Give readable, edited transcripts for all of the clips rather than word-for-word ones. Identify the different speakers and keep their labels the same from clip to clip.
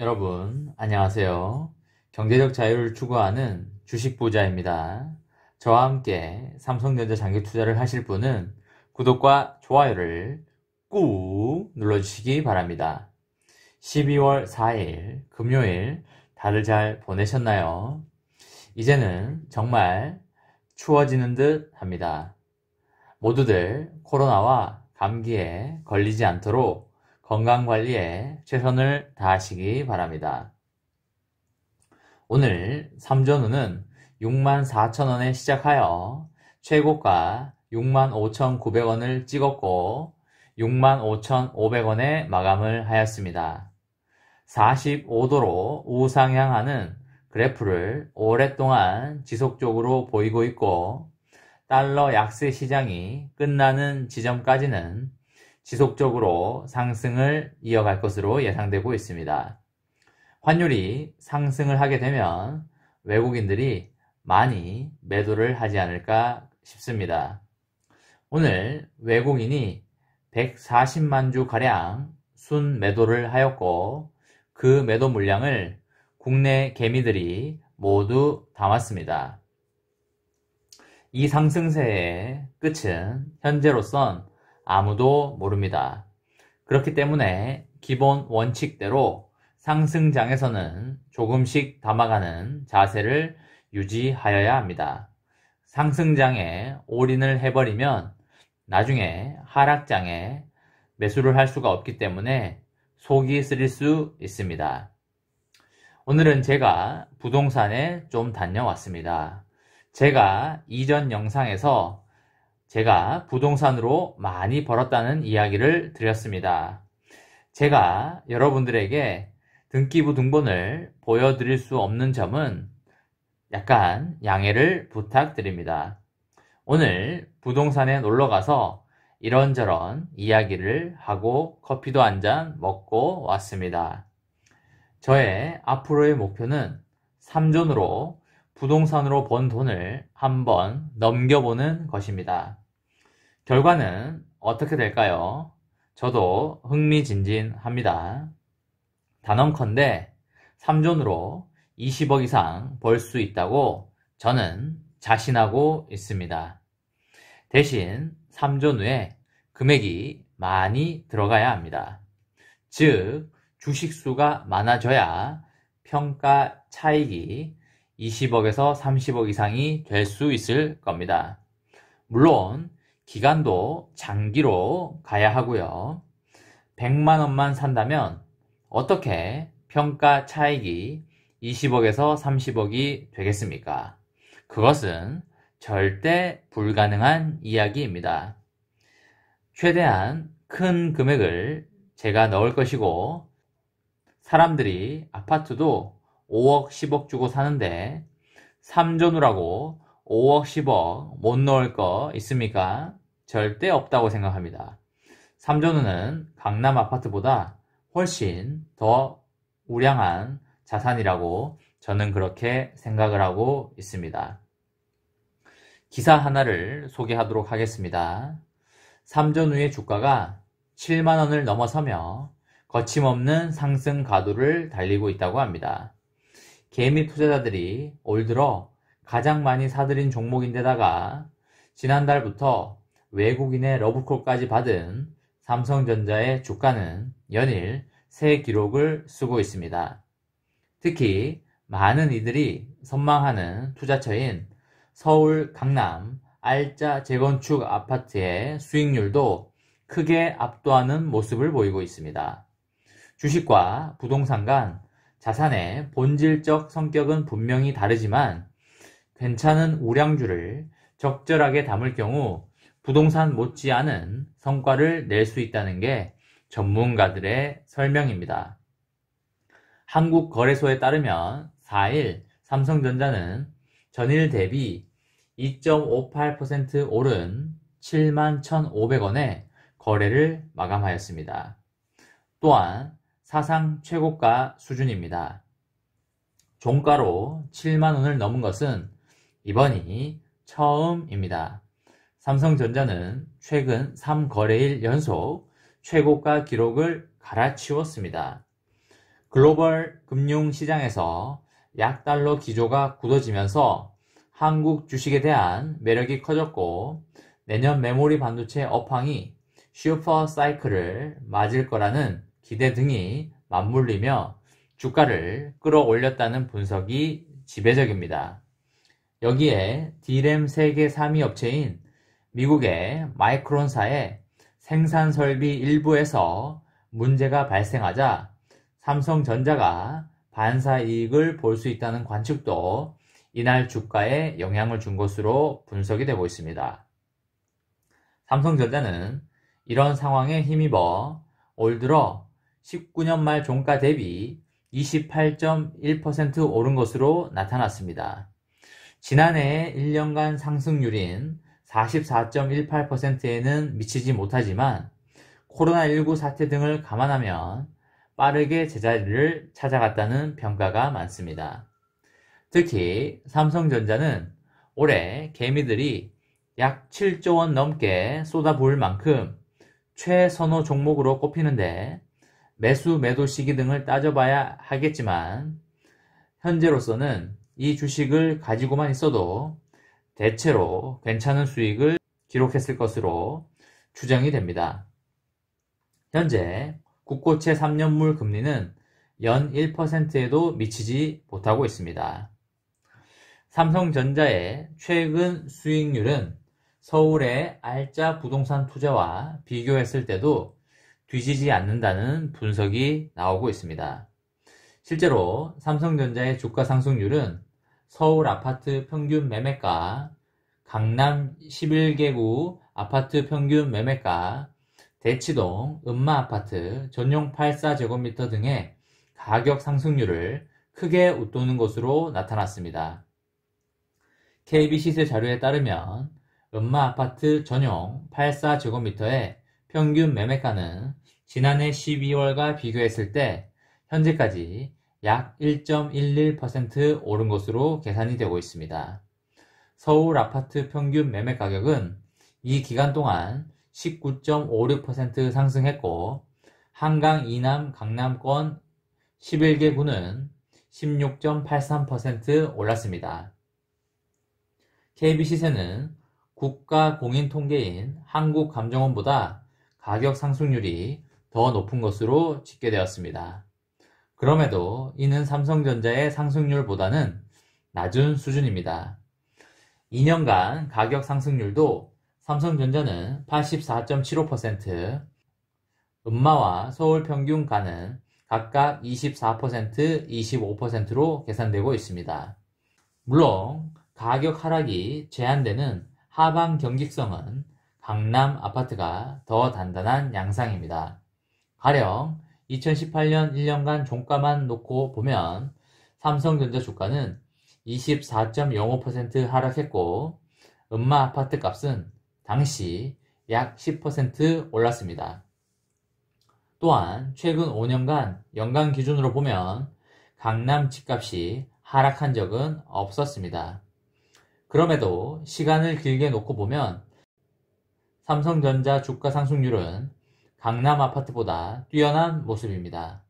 Speaker 1: 여러분, 안녕하세요. 경제적 자유를 추구하는 주식 부자입니다. 저와 함께 삼성전자 장기 투자를 하실 분은 구독과 좋아요를 꾹 눌러주시기 바랍니다. 12월 4일 금요일 다들 잘 보내셨나요? 이제는 정말 추워지는 듯 합니다. 모두들 코로나와 감기에 걸리지 않도록 건강관리에 최선을 다하시기 바랍니다. 오늘 삼전후는 64,000원에 시작하여 최고가 65,900원을 찍었고 65,500원에 마감을 하였습니다. 45도로 우상향하는 그래프를 오랫동안 지속적으로 보이고 있고 달러 약세 시장이 끝나는 지점까지는 지속적으로 상승을 이어갈 것으로 예상되고 있습니다. 환율이 상승을 하게 되면 외국인들이 많이 매도를 하지 않을까 싶습니다. 오늘 외국인이 140만 주가량 순 매도를 하였고 그 매도 물량을 국내 개미들이 모두 담았습니다. 이 상승세의 끝은 현재로선 아무도 모릅니다. 그렇기 때문에 기본 원칙대로 상승장에서는 조금씩 담아가는 자세를 유지하여야 합니다. 상승장에 올인을 해버리면 나중에 하락장에 매수를 할 수가 없기 때문에 속이 쓰릴 수 있습니다. 오늘은 제가 부동산에 좀 다녀왔습니다. 제가 이전 영상에서 제가 부동산으로 많이 벌었다는 이야기를 드렸습니다. 제가 여러분들에게 등기부 등본을 보여드릴 수 없는 점은 약간 양해를 부탁드립니다. 오늘 부동산에 놀러가서 이런저런 이야기를 하고 커피도 한 잔 먹고 왔습니다. 저의 앞으로의 목표는 3존으로 부동산으로 번 돈을 한번 넘겨보는 것입니다. 결과는 어떻게 될까요? 저도 흥미진진합니다. 단언컨대 3존으로 20억 이상 벌 수 있다고 저는 자신하고 있습니다. 대신 3존 후에 금액이 많이 들어가야 합니다. 즉 주식수가 많아져야 평가 차익이 20억에서 30억 이상이 될 수 있을 겁니다. 물론 기간도 장기로 가야 하고요. 100만 원만 산다면 어떻게 평가 차익이 20억에서 30억이 되겠습니까? 그것은 절대 불가능한 이야기입니다. 최대한 큰 금액을 제가 넣을 것이고 사람들이 아파트도 5억, 10억 주고 사는데 3존으라고 5억, 10억 못 넣을 거 있습니까? 절대 없다고 생각합니다. 3존은 강남 아파트보다 훨씬 더 우량한 자산이라고 저는 그렇게 생각을 하고 있습니다. 기사 하나를 소개하도록 하겠습니다. 3존 후의 주가가 7만원을 넘어서며 거침없는 상승 가도를 달리고 있다고 합니다. 개미 투자자들이 올 들어 가장 많이 사들인 종목인데다가 지난달부터 외국인의 러브콜까지 받은 삼성전자의 주가는 연일 새 기록을 쓰고 있습니다. 특히 많은 이들이 선망하는 투자처인 서울 강남 알짜 재건축 아파트의 수익률도 크게 압도하는 모습을 보이고 있습니다. 주식과 부동산 간 자산의 본질적 성격은 분명히 다르지만 괜찮은 우량주를 적절하게 담을 경우 부동산 못지않은 성과를 낼 수 있다는 게 전문가들의 설명입니다. 한국거래소에 따르면 4일 삼성전자는 전일 대비 2.58% 오른 71,500원에 거래를 마감하였습니다. 또한 사상 최고가 수준입니다. 종가로 7만원을 넘은 것은 이번이 처음입니다. 삼성전자는 최근 3거래일 연속 최고가 기록을 갈아치웠습니다. 글로벌 금융시장에서 약달러 기조가 굳어지면서 한국 주식에 대한 매력이 커졌고 내년 메모리 반도체 업황이 슈퍼 사이클을 맞을 거라는 기대 등이 맞물리며 주가를 끌어올렸다는 분석이 지배적입니다. 여기에 D램 세계 3위 업체인 미국의 마이크론사의 생산 설비 일부에서 문제가 발생하자 삼성전자가 반사 이익을 볼 수 있다는 관측도 이날 주가에 영향을 준 것으로 분석이 되고 있습니다. 삼성전자는 이런 상황에 힘입어 올 들어 19년 말 종가 대비 28.1% 오른 것으로 나타났습니다. 지난해 1년간 상승률인 44.18%에는 미치지 못하지만 코로나19 사태 등을 감안하면 빠르게 제자리를 찾아갔다는 평가가 많습니다. 특히 삼성전자는 올해 개미들이 약 7조 원 넘게 쏟아부을 만큼 최선호 종목으로 꼽히는데 매수 매도 시기 등을 따져봐야 하겠지만 현재로서는 이 주식을 가지고만 있어도 대체로 괜찮은 수익을 기록했을 것으로 추정이 됩니다. 현재 국고채 3년물 금리는 연 1%에도 미치지 못하고 있습니다. 삼성전자의 최근 수익률은 서울의 알짜 부동산 투자와 비교했을 때도 뒤지지 않는다는 분석이 나오고 있습니다. 실제로 삼성전자의 주가 상승률은 서울 아파트 평균 매매가, 강남 11개구 아파트 평균 매매가, 대치동 음마아파트 전용 84제곱미터 등의 가격 상승률을 크게 웃도는 것으로 나타났습니다. KB시세 자료에 따르면 음마아파트 전용 84제곱미터의 평균 매매가는 지난해 12월과 비교했을 때 현재까지 약 1.11% 오른 것으로 계산이 되고 있습니다. 서울 아파트 평균 매매 가격은 이 기간 동안 19.56% 상승했고 한강 이남 강남권 11개 구는 16.83% 올랐습니다. KB시세는 국가 공인 통계인 한국감정원보다 가격 상승률이 더 높은 것으로 집계되었습니다. 그럼에도 이는 삼성전자의 상승률보다는 낮은 수준입니다. 2년간 가격 상승률도 삼성전자는 84.75%, 음마와 서울 평균가는 각각 24%, 25%로 계산되고 있습니다. 물론 가격 하락이 제한되는 하방 경직성은 강남 아파트가 더 단단한 양상입니다. 가령 2018년 1년간 종가만 놓고 보면 삼성전자 주가는 24.05% 하락했고 음마 아파트 값은 당시 약 10% 올랐습니다. 또한 최근 5년간 연간 기준으로 보면 강남 집값이 하락한 적은 없었습니다. 그럼에도 시간을 길게 놓고 보면 삼성전자 주가 상승률은 강남 아파트보다 뛰어난 모습입니다.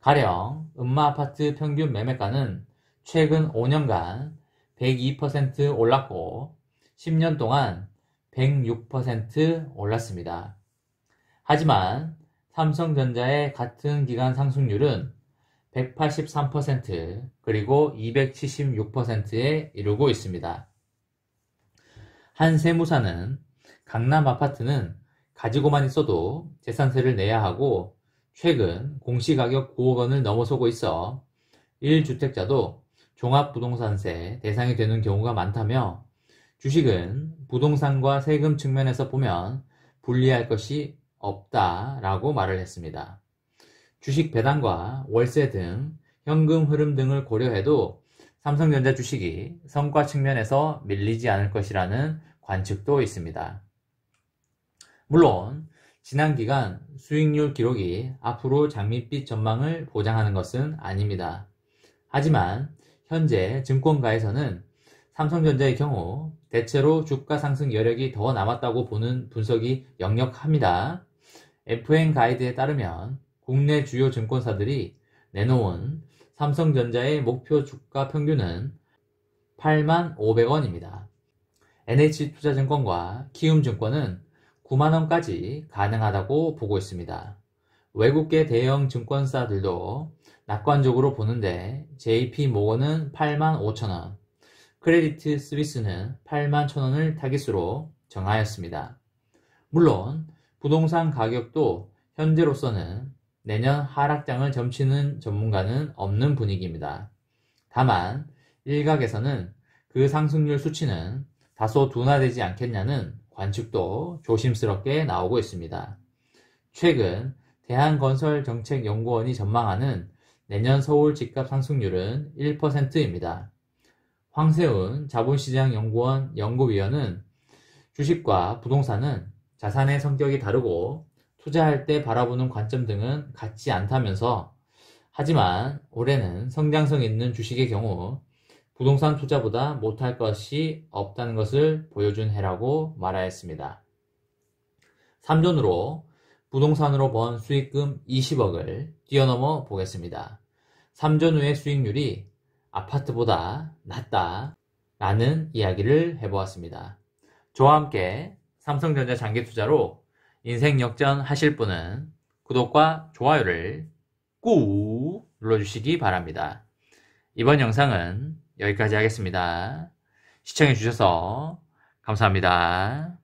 Speaker 1: 가령 음마 아파트 평균 매매가는 최근 5년간 102% 올랐고 10년 동안 106% 올랐습니다. 하지만 삼성전자의 같은 기간 상승률은 183% 그리고 276%에 이르고 있습니다. 한 세무사는 강남 아파트는 가지고만 있어도 재산세를 내야 하고 최근 공시가격 9억 원을 넘어서고 있어 1주택자도 종합부동산세 대상이 되는 경우가 많다며 주식은 부동산과 세금 측면에서 보면 분리할 것이 없다라고 말을 했습니다. 주식 배당과 월세 등 현금 흐름 등을 고려해도 삼성전자 주식이 성과 측면에서 밀리지 않을 것이라는 관측도 있습니다. 물론 지난 기간 수익률 기록이 앞으로 장밋빛 전망을 보장하는 것은 아닙니다. 하지만 현재 증권가에서는 삼성전자의 경우 대체로 주가 상승 여력이 더 남았다고 보는 분석이 역력합니다. FN 가이드에 따르면 국내 주요 증권사들이 내놓은 삼성전자의 목표 주가 평균은 85,500원입니다. NH투자증권과 키움증권은 90,000원까지 가능하다고 보고 있습니다. 외국계 대형 증권사들도 낙관적으로 보는데 JP모건은 85,000원, 크레디트 스위스는 81,000원을 타깃으로 정하였습니다. 물론 부동산 가격도 현재로서는 내년 하락장을 점치는 전문가는 없는 분위기입니다. 다만 일각에서는 그 상승률 수치는 다소 둔화되지 않겠냐는 관측도 조심스럽게 나오고 있습니다. 최근 대한건설정책연구원이 전망하는 내년 서울 집값 상승률은 1%입니다. 황세훈 자본시장연구원 연구위원은 주식과 부동산은 자산의 성격이 다르고 투자할 때 바라보는 관점 등은 같지 않다면서 하지만 올해는 성장성 있는 주식의 경우 부동산 투자보다 못할 것이 없다는 것을 보여준 해라고 말하였습니다. 3전으로 부동산으로 번 수익금 20억을 뛰어넘어 보겠습니다. 3전 후의 수익률이 아파트보다 낫다 라는 이야기를 해보았습니다. 저와 함께 삼성전자 장기투자로 인생 역전 하실 분은 구독과 좋아요를 꾹 눌러주시기 바랍니다. 이번 영상은 여기까지 하겠습니다. 시청해주셔서 감사합니다.